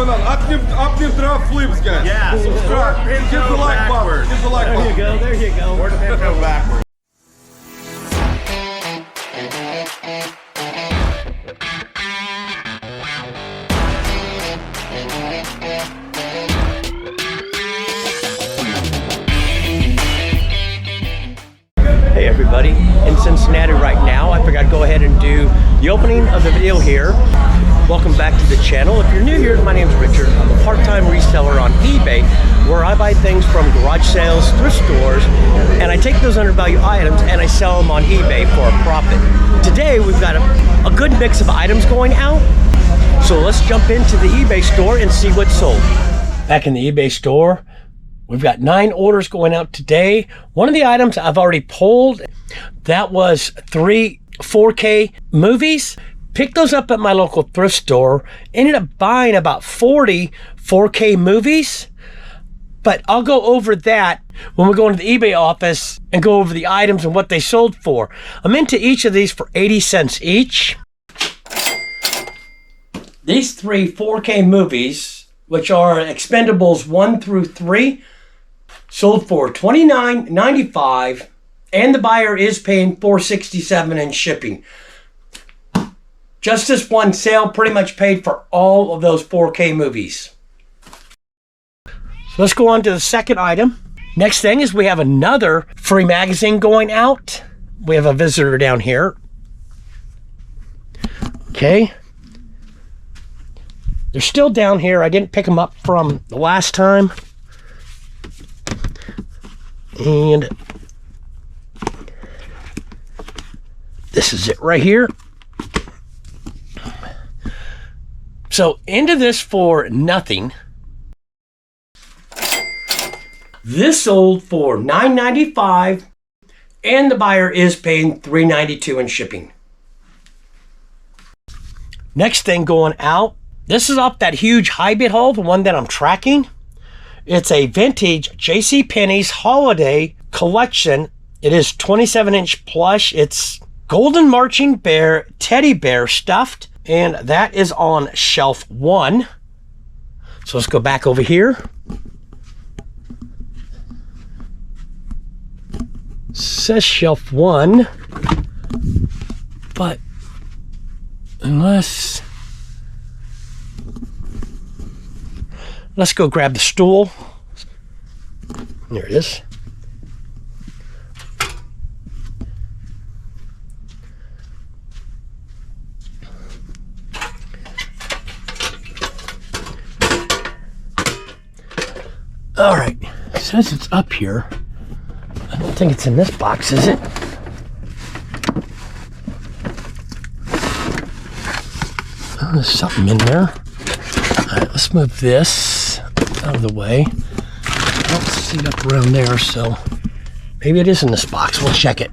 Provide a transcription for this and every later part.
going on? Up drop flips, guys. Yeah, subscribe. Hit the like button. Hit the like button. There you go, there you go. Or the pin go backwards. Hey everybody, in Cincinnati right now. I figured I'd go ahead and do the opening of the video here. Welcome back to the channel. If you're new here, my name's Richard. I'm a part-time reseller on eBay where I buy things from garage sales, thrift stores, and I take those undervalued items and I sell them on eBay for a profit. Today we've got a good mix of items going out, so let's jump into the eBay store and see what's sold. Back in the eBay store, we've got 9 orders going out today. One of the items I've already pulled, that was 3 4K movies. Picked those up at my local thrift store. Ended up buying about 40 4K movies. But I'll go over that when we go into the eBay office and go over the items and what they sold for. I'm into each of these for 80 cents each. These 3 4K movies, which are Expendables 1 through 3, sold for $29.95, and the buyer is paying $4.67 in shipping. Just this one sale pretty much paid for all of those 4K movies. So let's go on to the second item. Next thing is we have another free magazine going out. We have a visitor down here. Okay. They're still down here. I didn't pick them up from the last time. And this is it right here. So into this for nothing. This sold for $9.95 and the buyer is paying $3.92 in shipping. Next thing going out. This is off that huge high bid haul, the one that I'm tracking. It's a vintage JCPenney's holiday collection. It is 27-inch plush. It's golden marching bear, teddy bear stuffed, and that is on shelf 1. So let's go back over here. It says shelf 1, but let's go grab the stool. There it is. All right, it says it's up here. I don't think it's in this box, is it? Oh, there's something in there. All right, let's move this out of the way. I don't see it up around there, so maybe it is in this box. We'll check it.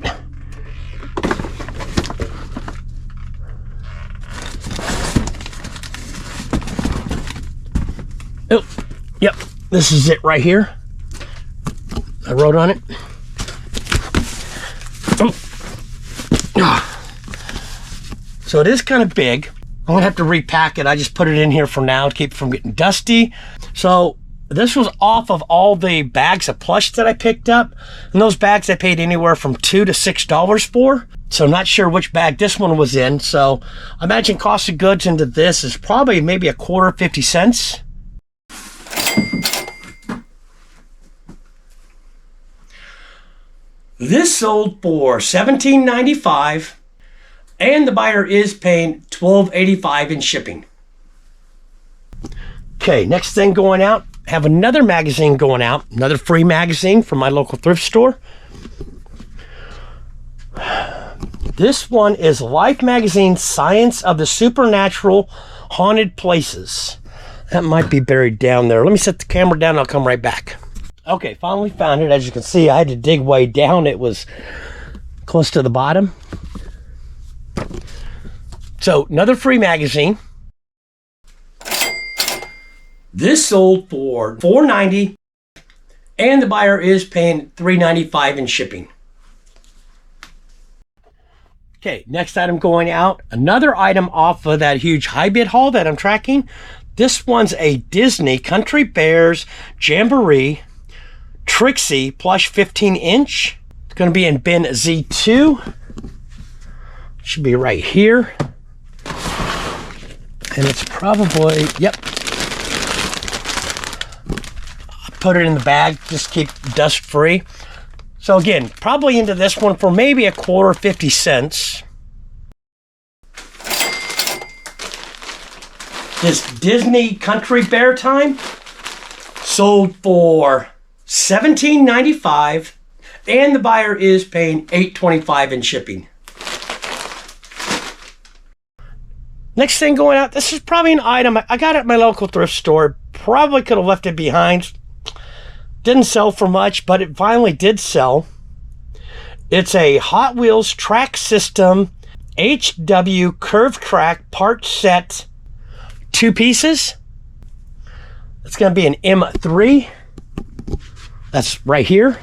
Oh, yep, this is it right here. I wrote on it. So it is kind of big. I'm gonna have to repack it. I just put it in here for now to keep it from getting dusty. So this was off of all the bags of plush that I picked up. And those bags I paid anywhere from $2 to $6 for. So not sure which bag this one was in. So I imagine cost of goods into this is probably maybe a quarter, 50 cents. This sold for $17.95 and the buyer is paying $12.85 in shipping. Okay, next thing going out, have another magazine going out, another free magazine from my local thrift store. This one is Life Magazine Science of the Supernatural Haunted Places. That might be buried down there. Let me set the camera down and I'll come right back. Okay, finally found it. As you can see, I had to dig way down. It was close to the bottom. So, another free magazine. This sold for $4.90 and the buyer is paying $3.95 in shipping. Okay, next item going out. Another item off of that huge high bid haul that I'm tracking. This one's a Disney Country Bears Jamboree Trixie plush 15-inch. It's going to be in bin Z2. Should be right here. And it's probably, yep. Put it in the bag, just keep dust free. So again, probably into this one for maybe a quarter, 50 cents. This Disney Country Bear Time sold for $17.95, and the buyer is paying $8.25 in shipping. Next thing going out, this is probably an item I got at my local thrift store. Probably could have left it behind. Didn't sell for much, but it finally did sell. It's a Hot Wheels track system HW curve track part set, 2 pieces. It's going to be an M3. That's right here.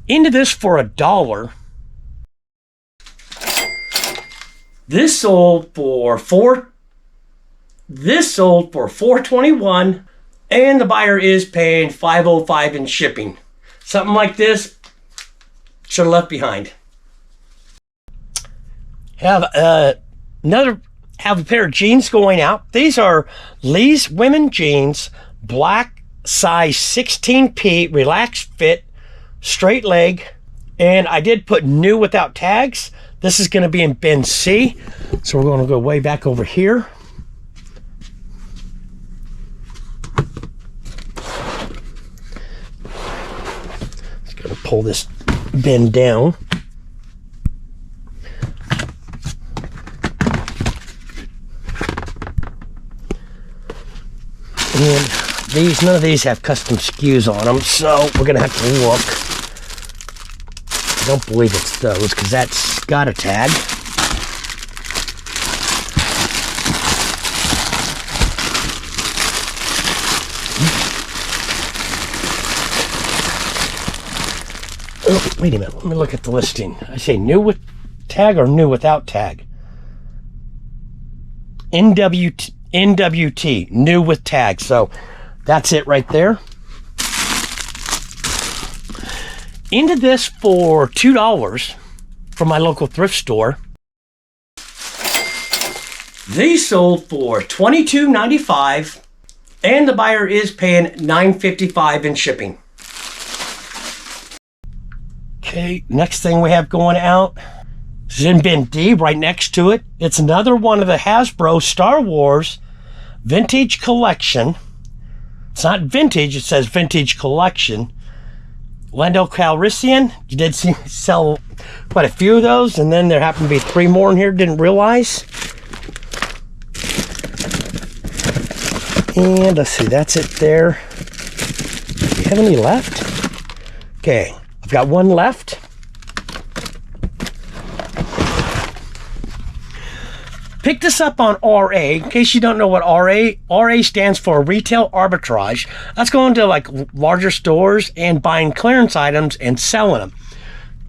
Into this for $1. This sold for $4.21, and the buyer is paying $5.05 in shipping. Something like this should have left behind. Have a pair of jeans going out. These are Lee's women jeans, black, size 16P, relaxed fit, straight leg, and I did put new without tags. This is going to be in bin C, so we're going to go way back over here. Just going to pull this bin down. And none of these have custom SKUs on them, so we're going to have to look. I don't believe it's those, because that's got a tag. Oh, wait a minute, let me look at the listing. I say new with tag or new without tag? NWT, new with tag. So that's it right there. Into this for $2 from my local thrift store. These sold for $22.95, and the buyer is paying $9.55 in shipping. Okay, next thing we have going out is in bin D, right next to it. It's another one of the Hasbro Star Wars Vintage Collection. It's not vintage, it says Vintage Collection. Lando Calrissian, you did sell quite a few of those, and then there happened to be 3 more in here, didn't realize. And let's see, that's it there. Do you have any left? Okay, I've got one left. Pick this up on RA. In case you don't know what RA stands for Retail Arbitrage. That's going to like larger stores and buying clearance items and selling them.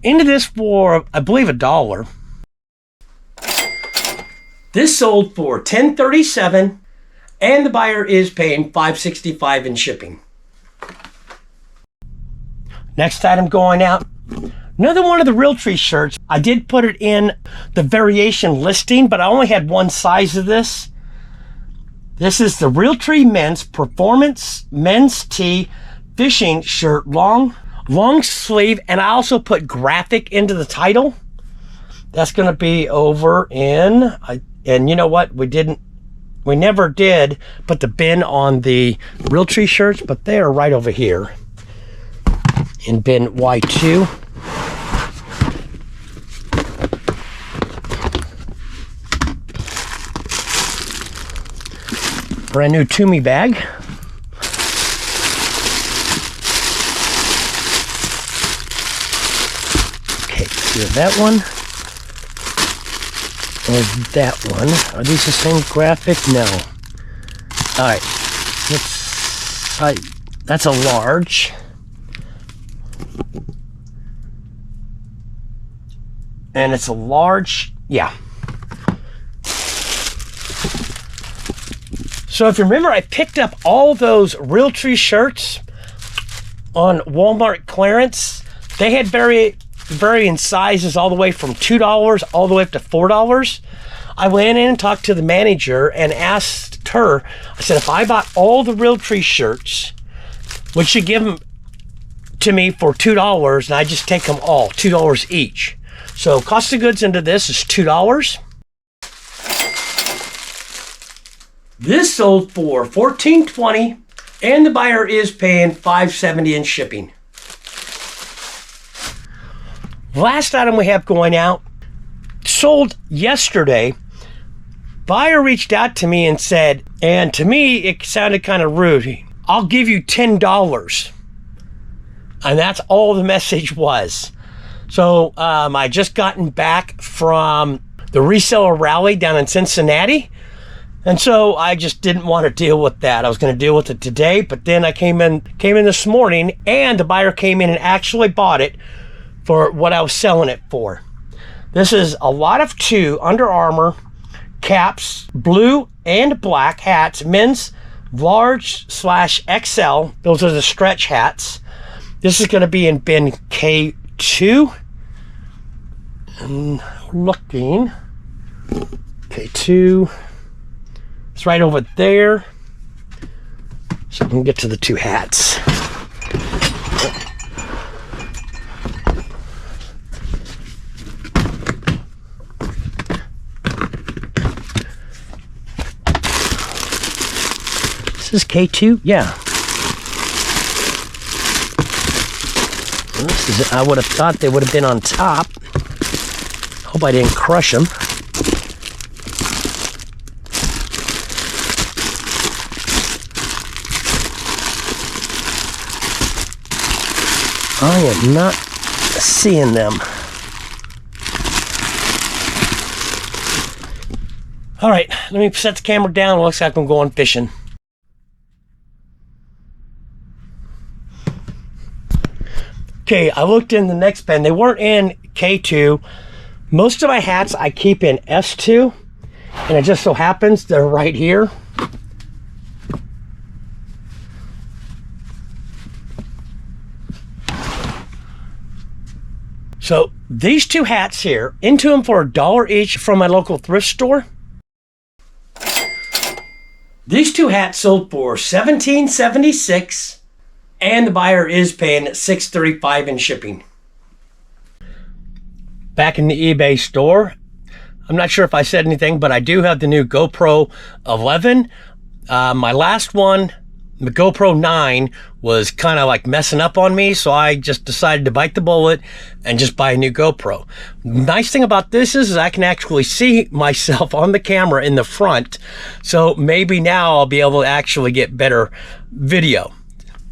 Into this for, I believe, $1. This sold for $10.37, and the buyer is paying $5.65 in shipping. Next item going out. Another one of the Realtree shirts. I did put it in the variation listing, but I only had one size of this. This is the Realtree Men's Performance Men's Tee Fishing Shirt, long sleeve, and I also put graphic into the title. That's going to be over in, and you know what? We never did put the bin on the Realtree shirts, but they are right over here in bin Y2. Brand new Toomey bag. Okay, here's that one. Or that one. Are these the same graphic? No. Alright. That's a large. And it's a large, yeah. So if you remember, I picked up all those Realtree shirts on Walmart clearance. They had varying sizes all the way from $2 all the way up to $4. I went in and talked to the manager and asked her, I said, if I bought all the Realtree shirts, would she give them to me for $2 and I just take them all, $2 each? So cost of goods into this is $2. This sold for $14.20 and the buyer is paying $5.70 in shipping. Last item we have going out, sold yesterday. Buyer reached out to me and said, and to me it sounded kind of rude, I'll give you $10. And that's all the message was. So I just gotten back from the Reseller Rally down in Cincinnati. And so I just didn't want to deal with that. I was going to deal with it today, but then I came in this morning and the buyer came in and actually bought it for what I was selling it for. This is a lot of 2 Under Armour caps, blue and black hats, men's large/XL. Those are the stretch hats. This is going to be in bin K2. And looking, K2. It's right over there. So we can get to the 2 hats. This is K2? Yeah. This is, I would have thought they would have been on top. Hope I didn't crush them. I am not seeing them. All right, let me set the camera down. It looks like I'm going fishing. Okay, I looked in the next bin. They weren't in K2. Most of my hats I keep in S2, and it just so happens they're right here. So these 2 hats here, into them for $1 each from my local thrift store. These 2 hats sold for $17.76, and the buyer is paying $6.35 in shipping. Back in the eBay store, I'm not sure if I said anything, but I do have the new GoPro 11. My last one, the GoPro 9, was kind of like messing up on me, so I just decided to bite the bullet and just buy a new GoPro. Nice thing about this is I can actually see myself on the camera in the front, so maybe now I'll be able to actually get better video.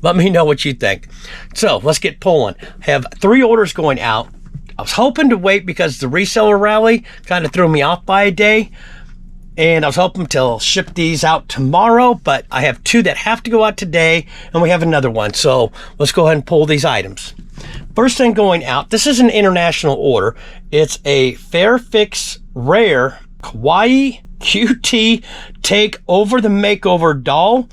Let me know what you think. So let's get pulling. I have 3 orders going out. I was hoping to wait because the Reseller Rally kind of threw me off by a day. And I was hoping to ship these out tomorrow, but I have 2 that have to go out today, and we have another one. So let's go ahead and pull these items. First thing going out, this is an international order. It's a Fairfix Rare Kawaii QT Take Over the Makeover doll.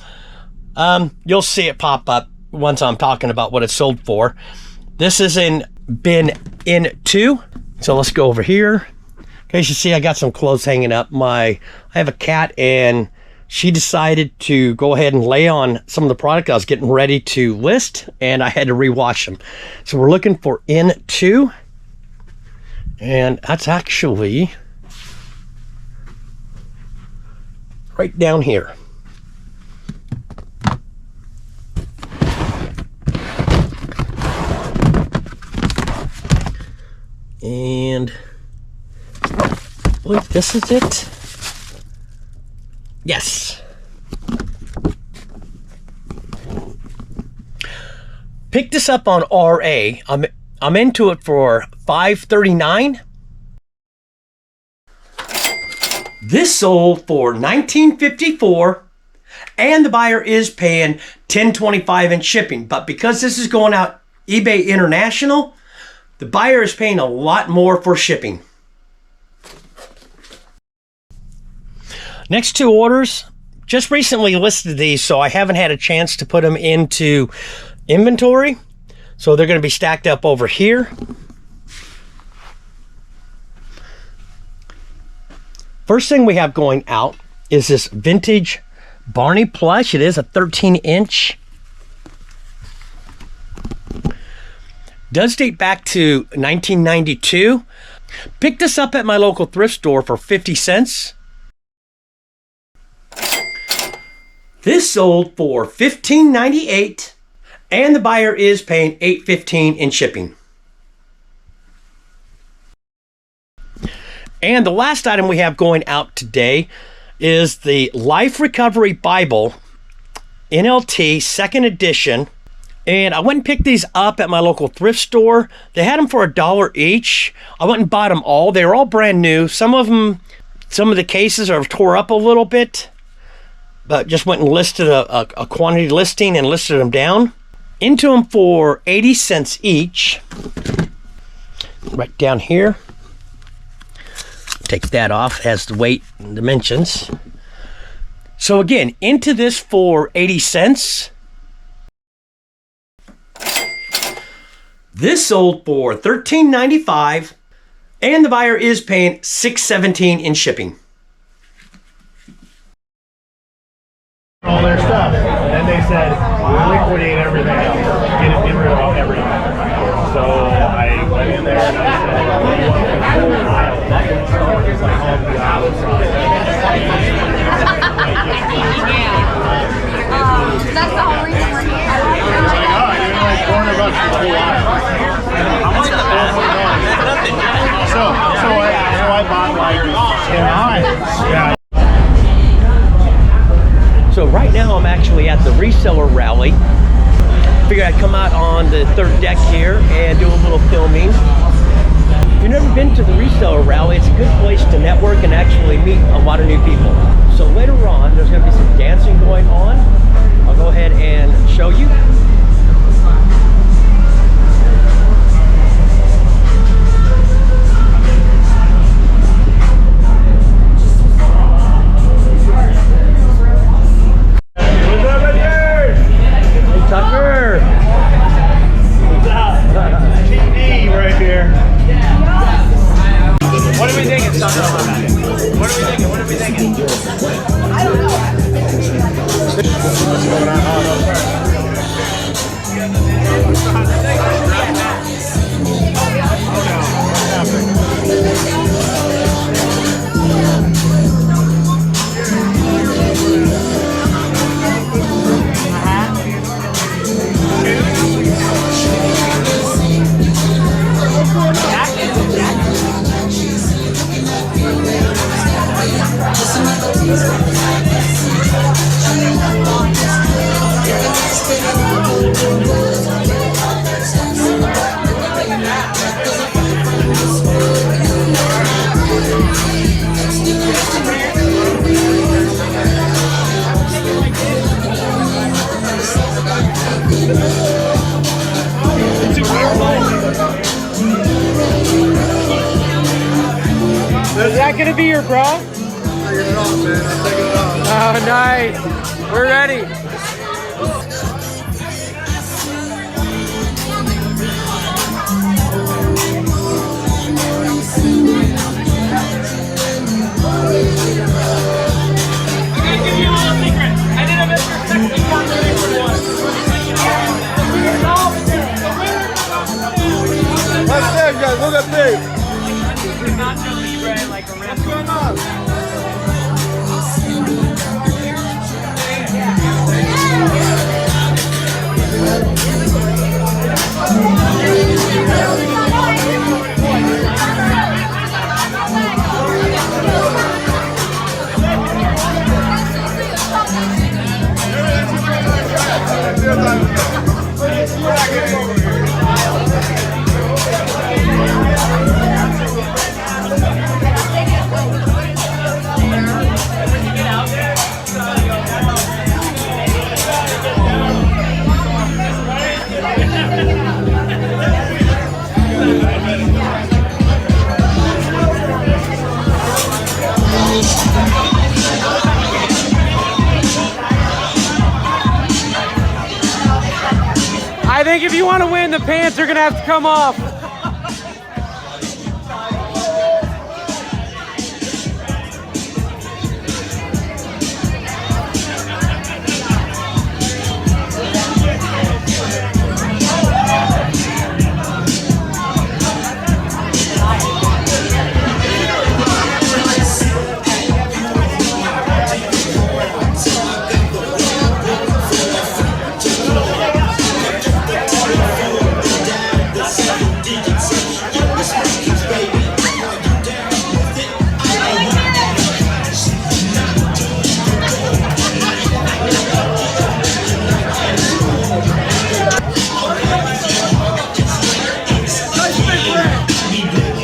You'll see it pop up once I'm talking about what it's sold for. This is in bin N2. So let's go over here. As you see, I got some clothes hanging up. I have a cat, and she decided to go ahead and lay on some of the product I was getting ready to list, and I had to rewash them. So we're looking for N2, and that's actually right down here. And wait, this is it? Yes. Picked this up on RA. I'm into it for $5.39. This sold for $19.54, and the buyer is paying $10.25 in shipping. But because this is going out eBay International, The buyer is paying a lot more for shipping. Next two orders, just recently listed these, so I haven't had a chance to put them into inventory. So they're going to be stacked up over here. First thing we have going out is this vintage Barney plush. It is a 13-inch. Does date back to 1992. Picked this up at my local thrift store for 50 cents. This sold for $15.98, and the buyer is paying $8.15 in shipping. And the last item we have going out today is the Life Recovery Bible NLT 2nd edition. And I went and picked these up at my local thrift store. They had them for $1 each. I went and bought them all. They were all brand new. Some of the cases are tore up a little bit, but just went and listed a quantity listing and listed them down. Into them for 80 cents each. Right down here. Take that off. It has the weight and dimensions. So again, into this for 80 cents. This sold for $13.95, and the buyer is paying $6.17 in shipping. All their stuff, and then they said liquidate everything, get rid of everything. So I went in there and I said, you want the whole aisle? It's like all the aisles. That's the whole reason we're here. It's like, oh, I didn't like $400 for the whole aisle. So I bought like 10 aisles. Yeah. So right now I'm actually at the Reseller Rally. Figured I'd come out on the third deck here and do a little filming. If you've never been to the Reseller Rally, it's a good place to network and actually meet a lot of new people. So later on, there's going to be some dancing going on. I'll go ahead and show you. Tucker! What's up? TV right here. What are we thinking, Tucker? What are we thinking? I don't know. What's going on? Is that gonna be your bra? I'm taking it off, man. I'm taking it off. Oh, nice. We're ready. That's Dave, guys. Look at Dave. What's going on? think if you want to win, the pants are gonna have to come off.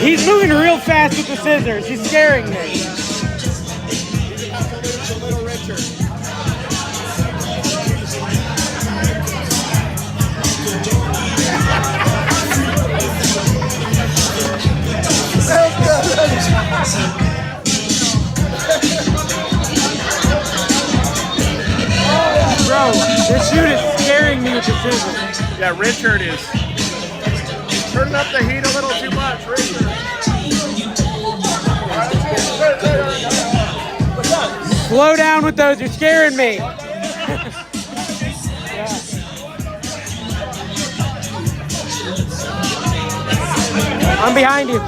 He's moving real fast with the scissors. He's scaring me. Bro, this dude is scaring me with the scissors. Yeah, Richard is turning up the heat a little too much, Richard. Slow down with those, you're scaring me. I'm behind you.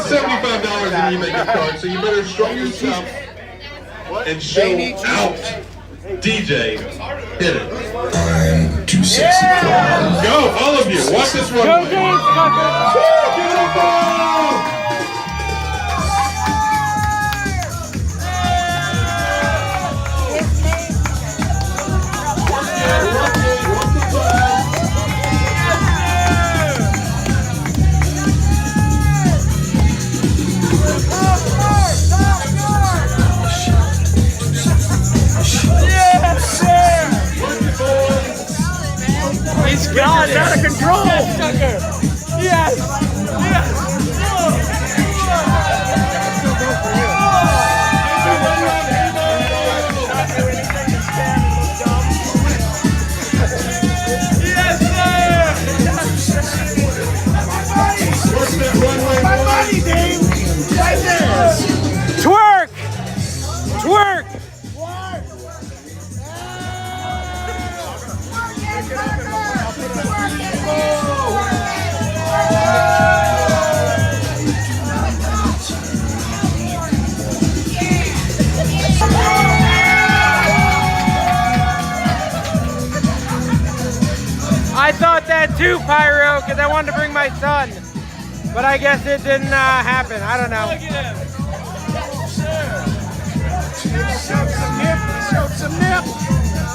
$75 and you make a card, so you better show yourself and show out. DJ, hit it. I'm too sexy for her. Go, all of you. Watch this one. Go Games, fucker! He's got it out of control. Yes! Twerk! Twerk! I thought that too, Pyro, because I wanted to bring my son. But I guess it didn't happen. I don't know. Look at him. Show some nip.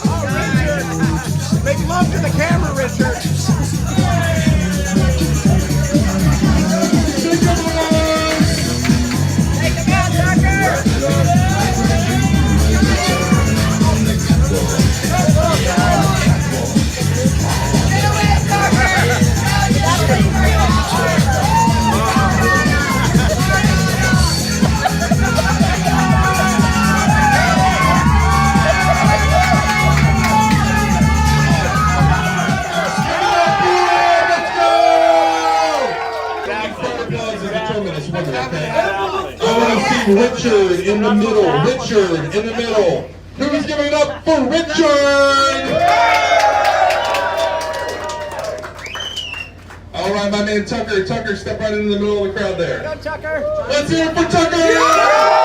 Oh, Richard. Make love to the camera, Richard. Take him out, Tucker. Richard in the middle. Richard in the middle. Who's giving it up for Richard? All right, my man Tucker. Tucker, step right into the middle of the crowd there. Go, Tucker. Let's hear it for Tucker!